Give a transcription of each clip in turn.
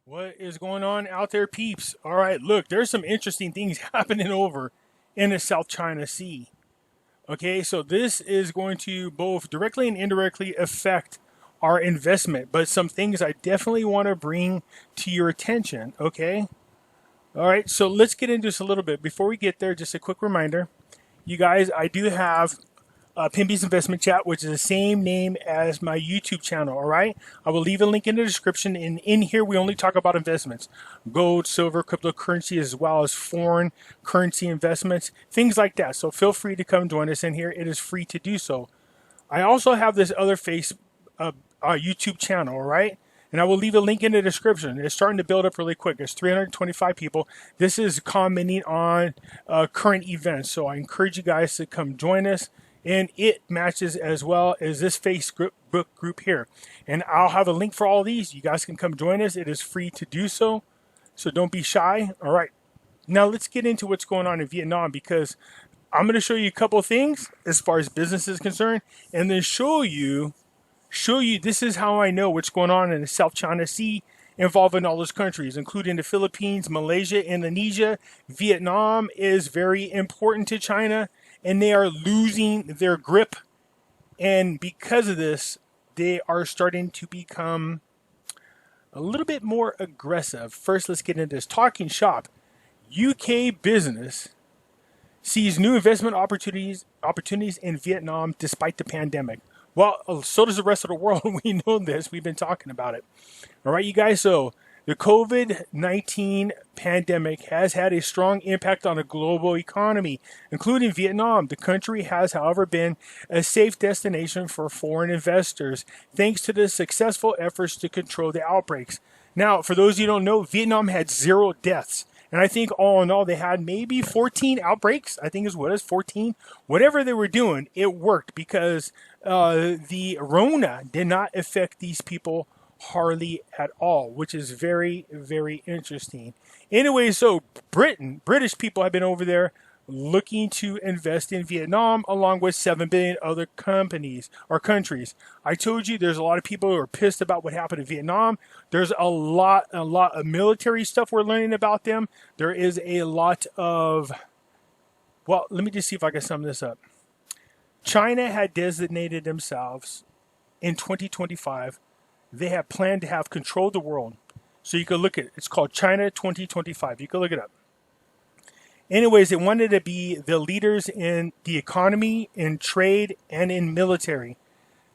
What is going on out there, peeps? All right, look, there's some interesting things happening over in the South China Sea. Okay, so this is going to both directly and indirectly affect our investment, but some things I definitely want to bring to your attention. Okay, all right, so let's get into this a little bit. Before we get there, just a quick reminder, you guys, I do have Pimpy's Investment Chat, which is the same name as my YouTube channel. All right, I will leave a link in the description. And in here, we only talk about investments: gold, silver, cryptocurrency, as well as foreign currency investments, things like that. So feel free to come join us in here. It is free to do so. I also have this other YouTube channel. All right. And I will leave a link in the description. It's starting to build up really quick. There's 325 people. This is commenting on current events. So I encourage you guys to come join us. And it matches as well as this Facebook group here. And I'll have a link for all these. You guys can come join us. It is free to do so. So don't be shy. All right. Now let's get into what's going on in Vietnam, because I'm going to show you a couple of things as far as business is concerned, and then show you this is how I know what's going on in the South China Sea, involving all those countries, including the Philippines, Malaysia, Indonesia. Vietnam is very important to China, and they are losing their grip. And because of this, they are starting to become a little bit more aggressive. First, let's get into this. Talking shop. UK business sees new investment opportunities in Vietnam despite the pandemic. Well, so does the rest of the world. We know this. We've been talking about it. All right, you guys. So the COVID-19 pandemic has had a strong impact on the global economy, including Vietnam. The country has, however, been a safe destination for foreign investors, thanks to the successful efforts to control the outbreaks. Now, for those of you who don't know, Vietnam had 0 deaths. And I think all in all, they had maybe 14 outbreaks. I think is what it is, 14. Whatever they were doing, it worked, because the Rona did not affect these people hardly at all, which is very, very interesting. Anyway, so British people have been over there looking to invest in Vietnam, along with 7 billion other companies or countries. I told you there's a lot of people who are pissed about what happened in Vietnam. There's a lot of military stuff we're learning about them. There is a lot of, well, let me just see if I can sum this up. China had designated themselves in 2025. They have planned to have control of the world. So you can look at it. It's called China 2025. You can look it up. Anyways, they wanted to be the leaders in the economy, in trade, and in military.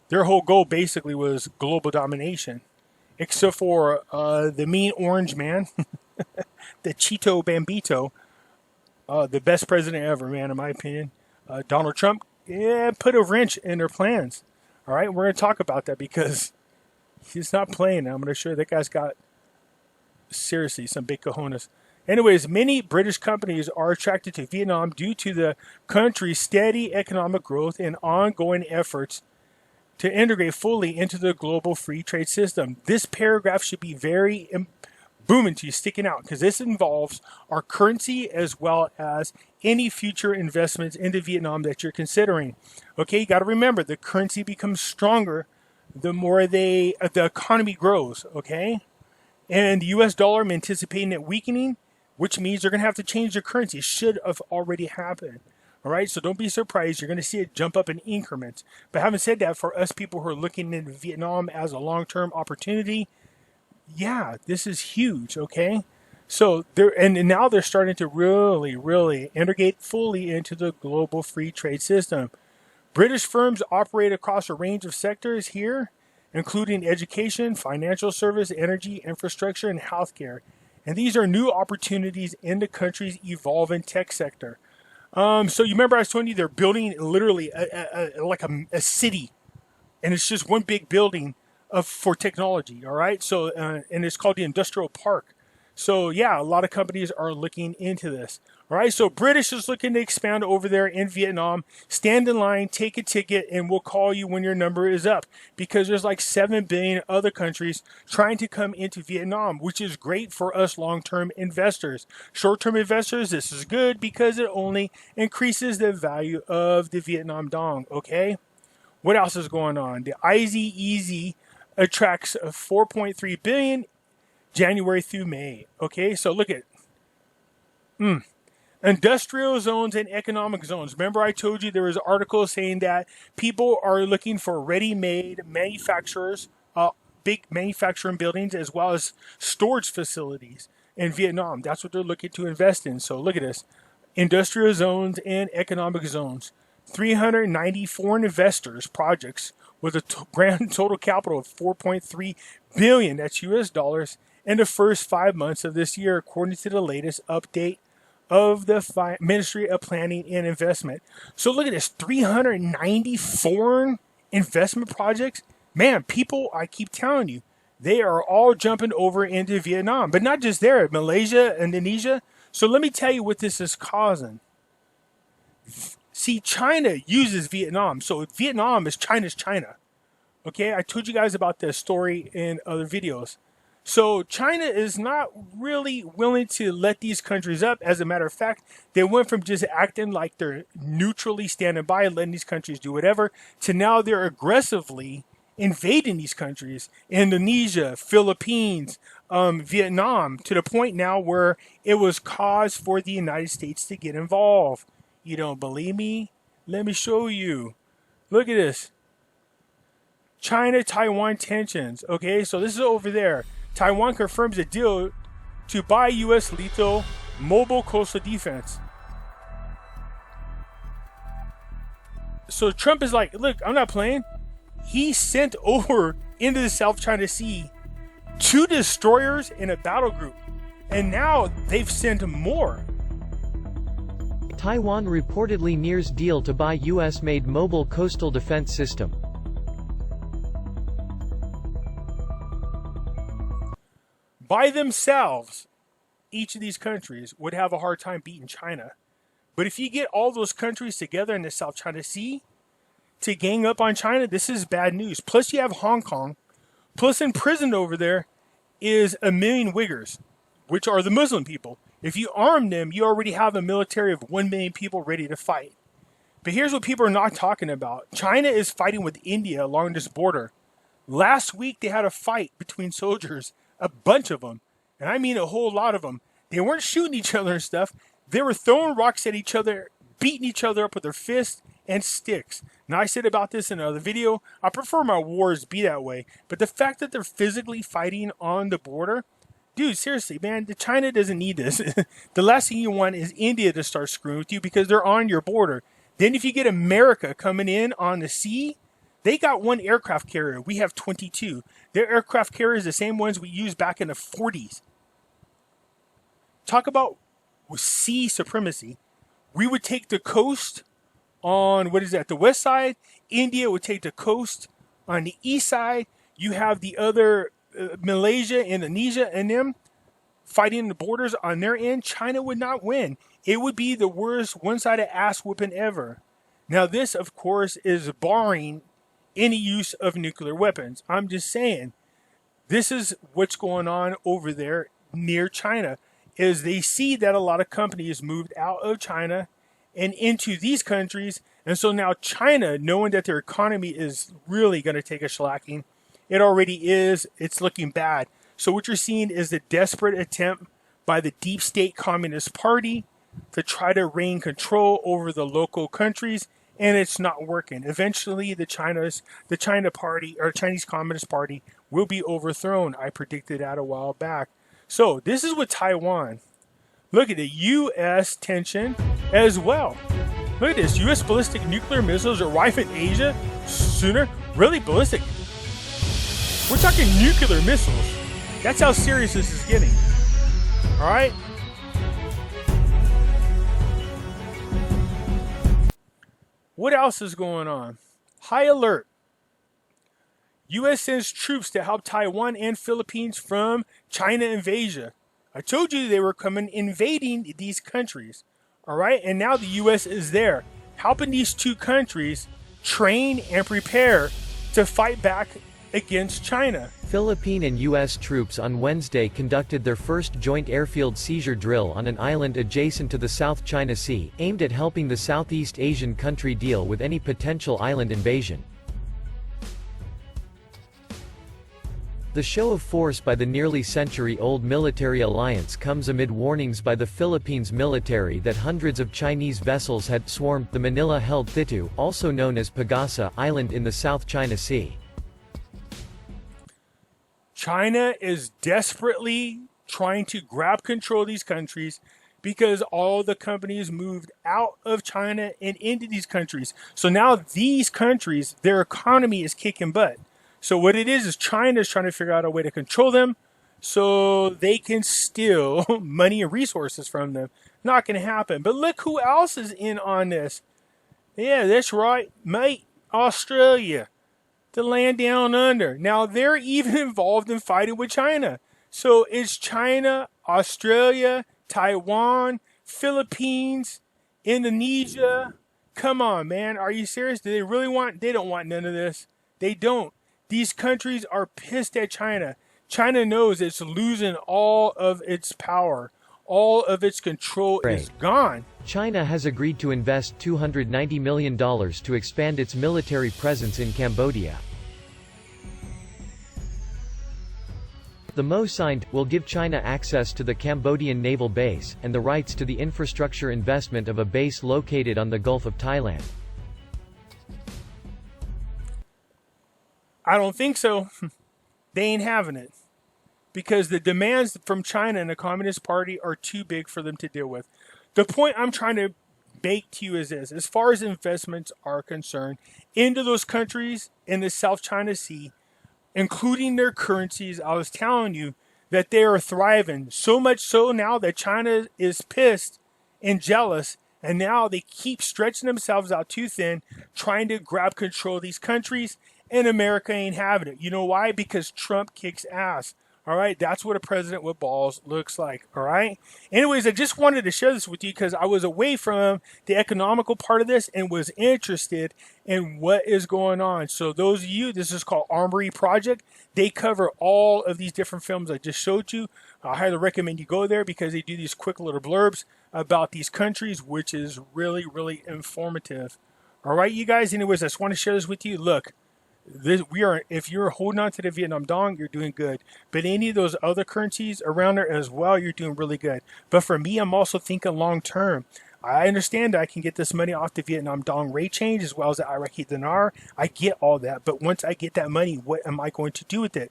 Their whole goal basically was global domination, except for the mean orange man, the Cheeto Bambito, the best president ever, man, in my opinion. Donald Trump, put a wrench in their plans. All right, we're going to talk about that, because he's not playing. I'm going to show you that guy's got, seriously, some big cojones. Anyways, many British companies are attracted to Vietnam due to the country's steady economic growth and ongoing efforts to integrate fully into the global free trade system. This paragraph should be very booming to you, sticking out, because this involves our currency as well as any future investments into Vietnam that you're considering. Okay, you got to remember, the currency becomes stronger the more the economy grows. Okay, and the U.S. dollar, I'm anticipating it weakening, which means they're going to have to change their currency. It should have already happened. All right, so don't be surprised. You're going to see it jump up in increments. But having said that, for us people who are looking into Vietnam as a long-term opportunity, yeah, this is huge. Okay, so now they're starting to really integrate fully into the global free trade system. British firms operate across a range of sectors here, including education, financial service, energy, infrastructure, and healthcare. And these are new opportunities in the country's evolving tech sector. So you remember I was telling you they're building literally a city, and it's just one big building for technology. All right, so and it's called the Industrial Park. So yeah, a lot of companies are looking into this. All right, so British is looking to expand over there in Vietnam. Stand in line, take a ticket, and we'll call you when your number is up, because there's like 7 billion other countries trying to come into Vietnam, which is great for us long-term investors. Short-term investors, this is good because it only increases the value of the Vietnam dong, okay? What else is going on? The IZEZ attracts 4.3 billion January through May. Okay, so look at industrial zones and economic zones. Remember I told you there was an article saying that people are looking for ready-made manufacturers, big manufacturing buildings, as well as storage facilities in Vietnam. That's what they're looking to invest in. So look at this. Industrial zones and economic zones. 390 foreign investors projects with a grand total capital of $4.3 billion, that's US dollars, in the first 5 months of this year, according to the latest update of the Ministry of Planning and Investment. So look at this, 390 foreign investment projects. Man, people, I keep telling you, they are all jumping over into Vietnam. But not just there, Malaysia, Indonesia. So let me tell you what this is causing. See, China uses Vietnam. So Vietnam is China's China. Okay, I told you guys about this story in other videos. So China is not really willing to let these countries up. As a matter of fact, they went from just acting like they're neutrally standing by and letting these countries do whatever, to now they're aggressively invading these countries. Indonesia, Philippines, Vietnam, to the point now where it was cause for the United States to get involved. You don't believe me? Let me show you. Look at this. China-Taiwan tensions. Okay, so this is over there. Taiwan confirms a deal to buy U.S. lethal mobile coastal defense. So Trump is like, look, I'm not playing. He sent over into the South China Sea 2 destroyers in a battle group. And now they've sent more. Taiwan reportedly nears deal to buy U.S.-made mobile coastal defense system. By themselves, each of these countries would have a hard time beating China. But if you get all those countries together in the South China Sea to gang up on China, this is bad news. Plus you have Hong Kong. Plus in prison over there is 1 million Uyghurs, which are the Muslim people. If you arm them, you already have a military of 1 million people ready to fight. But here's what people are not talking about. China is fighting with India along this border. Last week they had a fight between soldiers. A bunch of them. And I mean a whole lot of them. They weren't shooting each other and stuff. They were throwing rocks at each other, beating each other up with their fists and sticks. Now, I said about this in another video. I prefer my wars be that way. But the fact that they're physically fighting on the border, dude, seriously, man, China doesn't need this. The last thing you want is India to start screwing with you because they're on your border. Then if you get America coming in on the sea, they got 1 aircraft carrier. We have 22. Their aircraft carriers, the same ones we used back in the 40s. Talk about sea supremacy. We would take the coast on, what is that, the west side. India would take the coast on the east side. You have the other, Malaysia, Indonesia, and them fighting the borders on their end. China would not win. It would be the worst one-sided ass whooping ever. Now this, of course, is barring any use of nuclear weapons. I'm just saying, this is what's going on over there near China, is they see that a lot of companies moved out of China and into these countries. And so now China, knowing that their economy is really going to take a shellacking, it already is, it's looking bad. So what you're seeing is the desperate attempt by the deep state Communist Party to try to reign control over the local countries. And it's not working. Eventually, the China Party, or Chinese Communist Party, will be overthrown. I predicted that a while back. So this is with Taiwan. Look at the U.S. tension as well. Look at this. U.S. ballistic nuclear missiles arrive in Asia sooner. Really ballistic. We're talking nuclear missiles. That's how serious this is getting. All right. What else is going on? High alert. U.S. sends troops to help Taiwan and Philippines from China invasion. I told you they were coming invading these countries. All right. And now the U.S. is there helping these 2 countries train and prepare to fight back against China. Philippine and U.S. troops on Wednesday conducted their first joint airfield seizure drill on an island adjacent to the South China Sea, aimed at helping the Southeast Asian country deal with any potential island invasion. The show of force by the nearly century-old military alliance comes amid warnings by the Philippines military that hundreds of Chinese vessels had swarmed the Manila-held Thitu, also known as Pagasa, island in the South China Sea. China is desperately trying to grab control of these countries because all the companies moved out of China and into these countries. So now these countries, their economy is kicking butt. So what it is China is trying to figure out a way to control them so they can steal money and resources from them. Not going to happen. But look who else is in on this. Yeah, that's right, mate. Australia. The land down under. Now, they're even involved in fighting with China. So it's China, Australia, Taiwan, Philippines, Indonesia. Come on, man. Are you serious? Do they really want? They don't want none of this. They don't. These countries are pissed at China. China knows it's losing all of its power. All of its control is gone. China has agreed to invest $290 million to expand its military presence in Cambodia. The MO signed will give China access to the Cambodian naval base, and the rights to the infrastructure investment of a base located on the Gulf of Thailand. I don't think so. They ain't having it. Because the demands from China and the Communist Party are too big for them to deal with. The point I'm trying to make to you is this. As far as investments are concerned, into those countries in the South China Sea, including their currencies, I was telling you that they are thriving. So much so now that China is pissed and jealous. And now they keep stretching themselves out too thin, trying to grab control of these countries. And America ain't having it. You know why? Because Trump kicks ass. All right, that's what a president with balls looks like. All right. Anyways, I just wanted to share this with you because I was away from the economical part of this and was interested in what is going on. So those of you, this is called Armory Project. They cover all of these different films I just showed you. I highly recommend you go there because they do these quick little blurbs about these countries, which is really, really informative. All right, you guys. Anyways, I just want to share this with you. Look. If you're holding on to the Vietnam Dong, you're doing good. But any of those other currencies around there as well, you're doing really good. But for me, I'm also thinking long term. I understand that I can get this money off the Vietnam Dong rate change as well as the Iraqi dinar. I get all that. But once I get that money, what am I going to do with it?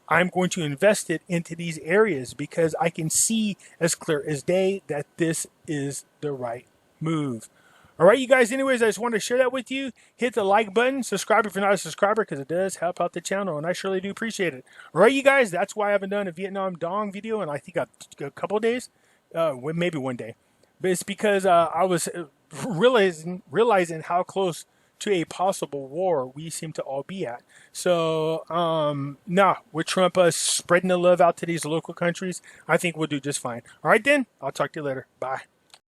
I'm going to invest it into these areas because I can see as clear as day that this is the right move. All right, you guys, anyways, I just wanted to share that with you. Hit the like button, subscribe if you're not a subscriber because it does help out the channel, and I surely do appreciate it. All right, you guys, that's why I haven't done a Vietnam Dong video in I think a couple of days, maybe one day. But it's because I was realizing how close to a possible war we seem to all be at. So, with Trump spreading the love out to these local countries, I think we'll do just fine. All right, then, I'll talk to you later. Bye.